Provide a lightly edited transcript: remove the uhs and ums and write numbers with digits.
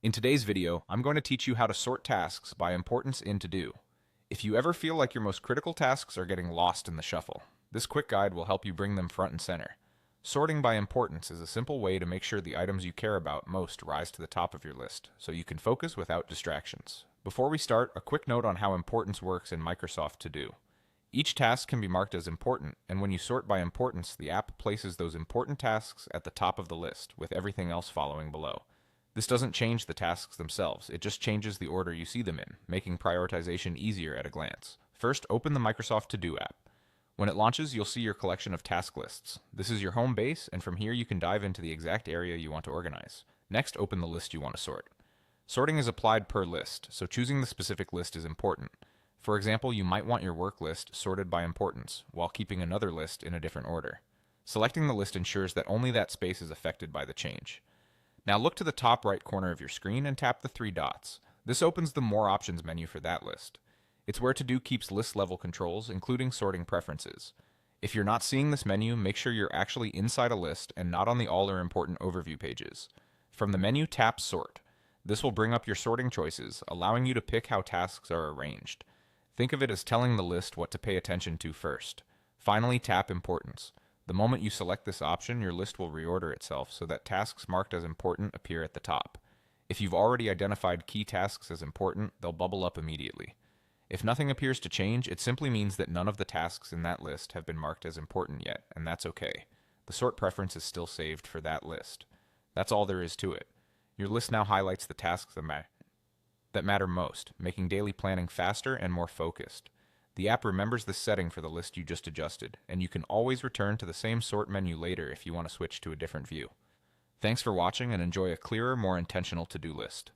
In today's video, I'm going to teach you how to sort tasks by importance in To-Do. If you ever feel like your most critical tasks are getting lost in the shuffle, this quick guide will help you bring them front and center. Sorting by importance is a simple way to make sure the items you care about most rise to the top of your list, so you can focus without distractions. Before we start, a quick note on how importance works in Microsoft To-Do. Each task can be marked as important, and when you sort by importance, the app places those important tasks at the top of the list, with everything else following below. This doesn't change the tasks themselves, it just changes the order you see them in, making prioritization easier at a glance. First, open the Microsoft To-Do app. When it launches, you'll see your collection of task lists. This is your home base, and from here you can dive into the exact area you want to organize. Next, open the list you want to sort. Sorting is applied per list, so choosing the specific list is important. For example, you might want your work list sorted by importance, while keeping another list in a different order. Selecting the list ensures that only that space is affected by the change. Now look to the top right corner of your screen and tap the three dots. This opens the More Options menu for that list. It's where To-Do keeps list level controls, including sorting preferences. If you're not seeing this menu, make sure you're actually inside a list and not on the All or Important overview pages. From the menu, tap Sort. This will bring up your sorting choices, allowing you to pick how tasks are arranged. Think of it as telling the list what to pay attention to first. Finally, tap Importance. The moment you select this option, your list will reorder itself so that tasks marked as important appear at the top. If you've already identified key tasks as important, they'll bubble up immediately. If nothing appears to change, it simply means that none of the tasks in that list have been marked as important yet, and that's okay. The sort preference is still saved for that list. That's all there is to it. Your list now highlights the tasks that matter most, making daily planning faster and more focused. The app remembers this setting for the list you just adjusted, and you can always return to the same sort menu later if you want to switch to a different view. Thanks for watching and enjoy a clearer, more intentional to-do list.